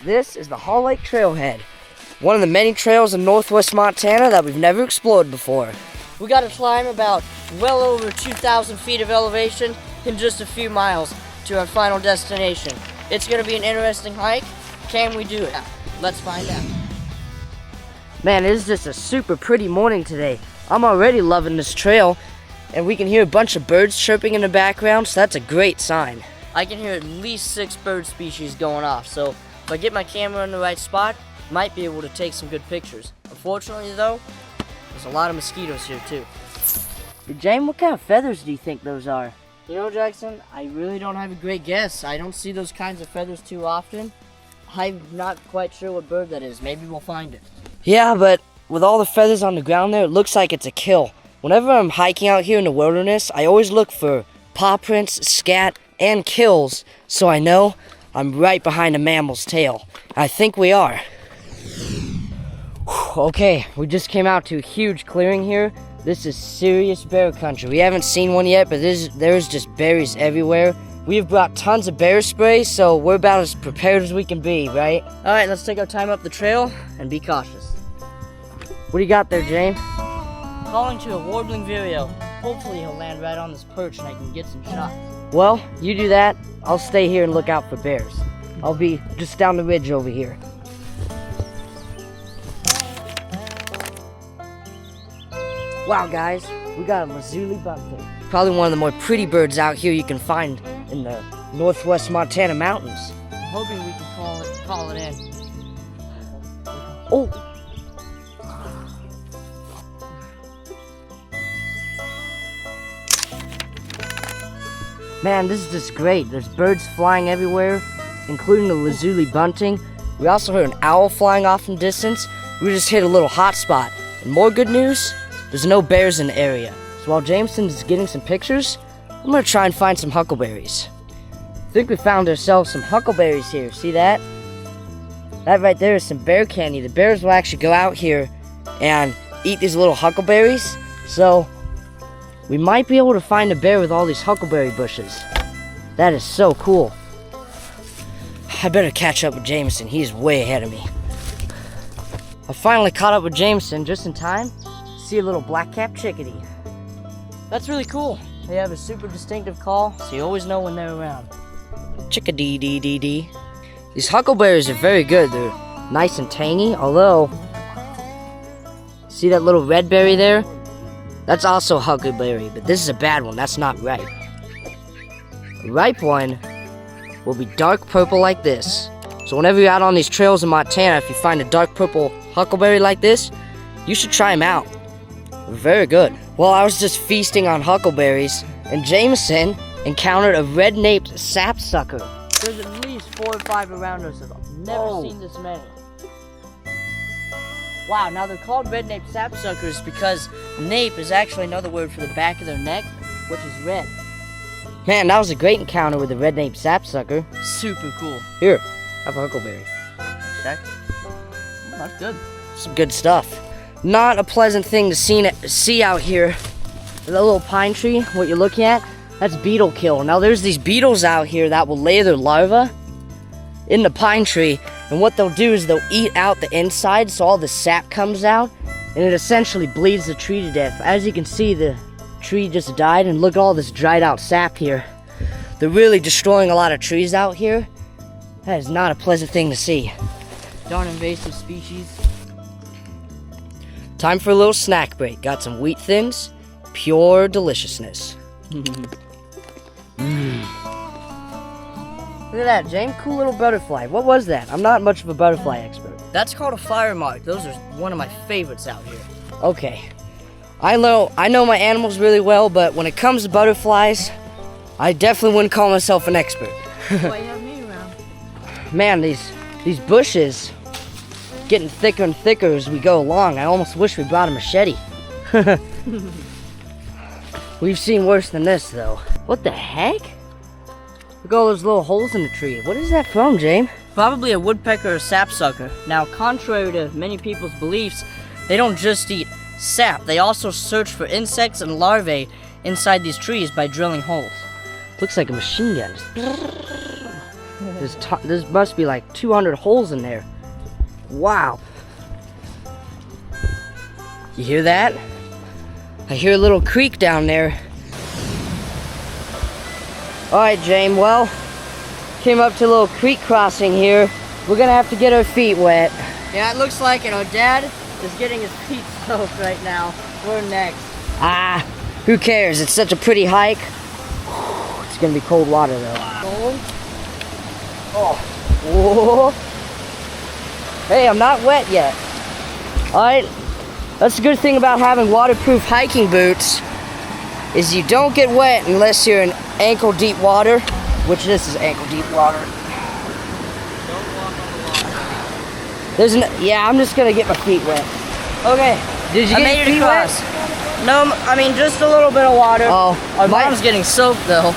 This is the Hall Lake Trailhead, one of the many trails in northwest Montana that we've never explored before. We got to climb about well over 2,000 feet of elevation in just a few miles to our final destination. It's going to be an interesting hike. Can we do it? Let's find out. Man, it is just a super pretty morning today. I'm already loving this trail, and we can hear a bunch of birds chirping in the background, so that's a great sign. I can hear at least 6 bird species going off, so if I get my camera in the right spot, might be able to take some good pictures. Unfortunately though, there's a lot of mosquitoes here too. James, what kind of feathers do you think those are? You know, Jackson, I really don't have a great guess. I don't see those kinds of feathers too often. I'm not quite sure what bird that is. Maybe we'll find it. Yeah, but with all the feathers on the ground there, it looks like it's a kill. Whenever I'm hiking out here in the wilderness, I always look for paw prints, scat, and kills, so I know I'm right behind a mammal's tail. I think we are. Okay, we just came out to a huge clearing here. This is serious bear country. We haven't seen one yet, but there's just berries everywhere. We've brought tons of bear spray, so we're about as prepared as we can be, right? All right, let's take our time up the trail and be cautious. What do you got there, James? Calling to a warbling vireo. Hopefully he'll land right on this perch and I can get some shots. Well, you do that. I'll stay here and look out for bears. I'll be just down the ridge over here. Wow, guys, we got a lazuli bunting. Probably one of the more pretty birds out here you can find in the northwest Montana mountains. I'm hoping we can call it in. Oh! Man, this is just great. There's birds flying everywhere, including the lazuli bunting. We also heard an owl flying off in the distance. We just hit a little hot spot. And more good news, there's no bears in the area. So while Jameson is getting some pictures, I'm gonna try and find some huckleberries. I think we found ourselves some huckleberries here. See that? That right there is some bear candy. The bears will actually go out here and eat these little huckleberries. So we might be able to find a bear with all these huckleberry bushes. That is so cool. I better catch up with Jameson. He's way ahead of me. I finally caught up with Jameson just in time to see a little black-capped chickadee. That's really cool. They have a super distinctive call, so you always know when they're around. Chickadee-dee-dee-dee. These huckleberries are very good. They're nice and tangy, although, see that little red berry there? That's also huckleberry, but this is a bad one. That's not ripe. A ripe one will be dark purple like this. So whenever you're out on these trails in Montana, if you find a dark purple huckleberry like this, you should try them out. They're very good. Well, I was just feasting on huckleberries, and Jameson encountered a red-naped sapsucker. There's at least 4 or 5 around us. I've never seen this many. Wow, now they're called red-naped sapsuckers because nape is actually another word for the back of their neck, which is red. Man, that was a great encounter with the red-naped sapsucker. Super cool. Here, have a huckleberry. Check. Oh, that's good. Some good stuff. Not a pleasant thing to see out here. The little pine tree, what you're looking at, that's beetle kill. Now there's these beetles out here that will lay their larvae in the pine tree, and what they'll do is they'll eat out the inside so all the sap comes out, and it essentially bleeds the tree to death. As you can see, the tree just died, and look at all this dried out sap here. They're really destroying a lot of trees out here. That is not a pleasant thing to see. Darn invasive species. Time for a little snack break. Got some wheat thins, pure deliciousness. Look at that, James. Cool little butterfly. What was that? I'm not much of a butterfly expert. That's called a fire mark. Those are one of my favorites out here. Okay. I know my animals really well, but when it comes to butterflies, I definitely wouldn't call myself an expert. Why you have me around? Man, these bushes getting thicker and thicker as we go along. I almost wish we brought a machete. We've seen worse than this, though. What the heck? Look at all those little holes in the tree. What is that from, James? Probably a woodpecker or sapsucker. Now, contrary to many people's beliefs, they don't just eat sap. They also search for insects and larvae inside these trees by drilling holes. Looks like a machine gun. There's must be like 200 holes in there. Wow. You hear that? I hear a little creek down there. Alright, James, well, came up to a little creek crossing here. We're gonna have to get our feet wet. Yeah, it looks like it. Our dad is getting his feet soaked right now. We're next. Ah, who cares? It's such a pretty hike. It's gonna be cold water though. Cold? Oh. Whoa. Hey, I'm not wet yet. Alright, that's the good thing about having waterproof hiking boots, is you don't get wet unless you're in ankle deep water, which this is ankle deep water. Don't walk on the water. Yeah, I'm just gonna get my feet wet. Okay, did you get your feet wet? No, I mean just a little bit of water. Oh, our mom's getting soaked though.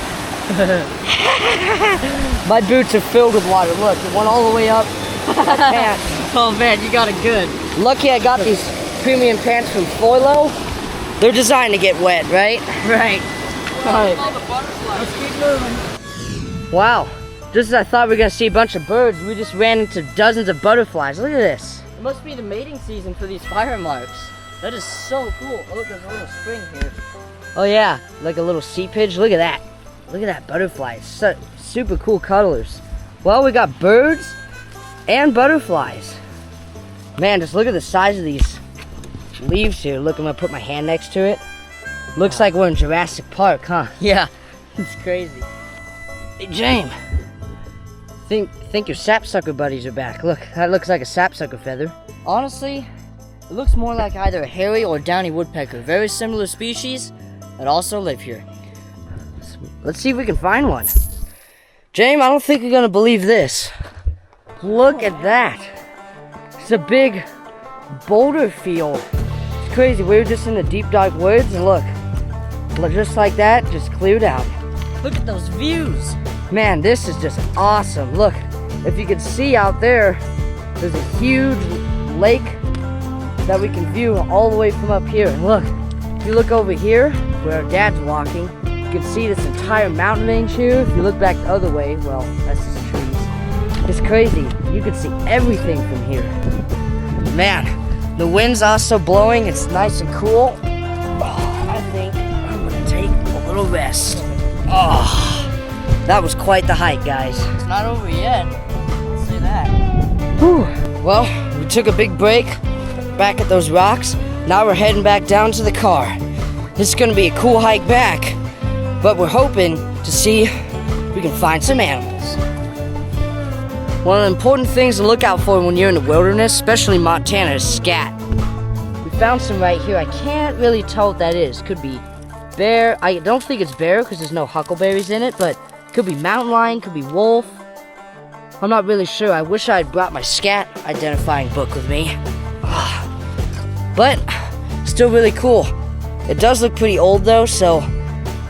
My boots are filled with water. Look, it went all the way up. Pants. Oh man, you got it good. Lucky I got these premium pants from Foilo. They're designed to get wet, right? Right. Alright. Let's keep moving. Wow. Just as I thought we were gonna see a bunch of birds, we just ran into dozens of butterflies. Look at this. It must be the mating season for these fire marks. That is so cool. Oh, look, there's a little spring here. Oh yeah, like a little sea pigeon. Look at that. Look at that butterfly. It's super cool colors. Well, we got birds and butterflies. Man, just look at the size of these leaves here. Look, I'm gonna put my hand next to it. Looks like we're in Jurassic Park, huh? Yeah, it's crazy. Hey, James. Think your sapsucker buddies are back. Look, that looks like a sapsucker feather. Honestly, it looks more like either a hairy or downy woodpecker. Very similar species that also live here. Let's see if we can find one. James, I don't think you're gonna believe this. Look at that. It's a big boulder field. It's crazy. We were just in the deep dark woods and look, just like that, just cleared out. Look at those views. Man, this is just awesome. Look, if you can see out there, there's a huge lake that we can view all the way from up here. And look, if you look over here where our dad's walking, you can see this entire mountain range here. If you look back the other way, well, that's just trees. It's crazy. You can see everything from here. Man, the wind's also blowing. It's nice and cool. Oh, I think I'm gonna take a little rest. Oh, that was quite the hike, guys. It's not over yet. Let's say that. Whew. Well, we took a big break back at those rocks. Now we're heading back down to the car. This is gonna be a cool hike back, but we're hoping to see if we can find some animals. One of the important things to look out for when you're in the wilderness, especially Montana, is scat. We found some right here. I can't really tell what that is. Could be bear. I don't think it's bear because there's no huckleberries in it, but could be mountain lion, could be wolf. I'm not really sure. I wish I had brought my scat identifying book with me. But still really cool. It does look pretty old though, so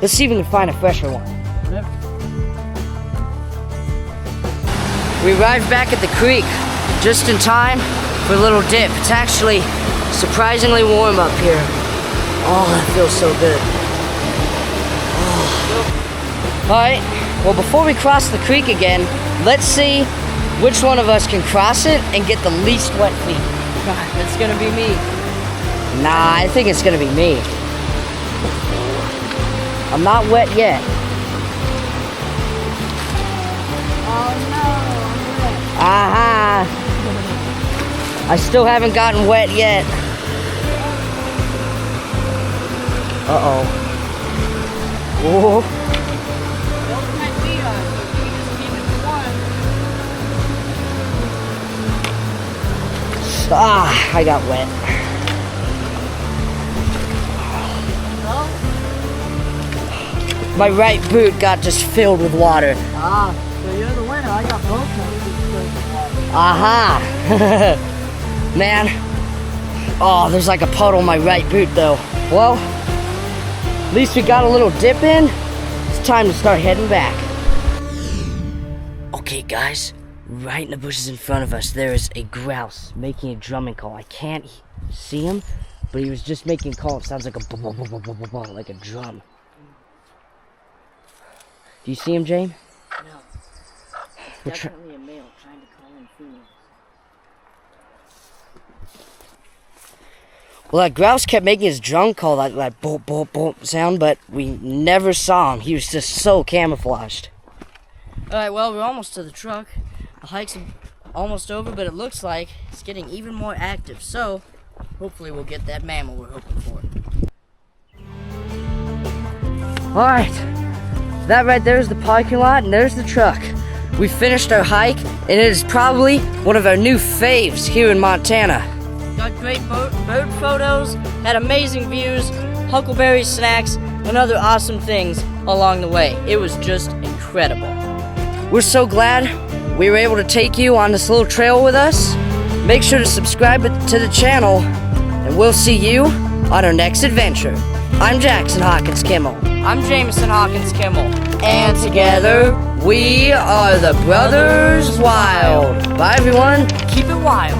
let's see if we can find a fresher one. Yep. We arrived back at the creek just in time for a little dip. It's actually surprisingly warm up here. Oh, that feels so good. Oh. Alright, well before we cross the creek again, let's see which one of us can cross it and get the least wet feet. It's gonna be me. Nah, I think it's gonna be me. I'm not wet yet. Oh no, I'm wet. Aha! I still haven't gotten wet yet. Uh-oh. Whoa. Don't my feet on, so we just keep it warm. Ah, I got wet. My right boot got just filled with water. Ah, so you're the winner. I got both my feet filled with water. Aha! Man. Oh, there's like a puddle in my right boot though. Well, at least we got a little dip in. It's time to start heading back. Okay guys, right in the bushes in front of us, there is a grouse making a drumming call. I can't see him, but he was just making a call. It sounds like a like a drum. Do you see him, James? No. Definitely a male trying to call in females. Well, that grouse kept making his drum call, that boop, boop, boop sound, but we never saw him. He was just so camouflaged. Alright, well, we're almost to the truck. The hike's almost over, but it looks like it's getting even more active. So, hopefully we'll get that mammal we're hoping for. Alright, that right there is the parking lot, and there's the truck. We finished our hike, and it is probably one of our new faves here in Montana. Got great bird photos, had amazing views, huckleberry snacks, and other awesome things along the way. It was just incredible. We're so glad we were able to take you on this little trail with us. Make sure to subscribe to the channel, and we'll see you on our next adventure. I'm Jackson Hawkins Kimmel. I'm Jameson Hawkins Kimmel. And together, we are the Brothers Wild. Bye, everyone. Keep it wild.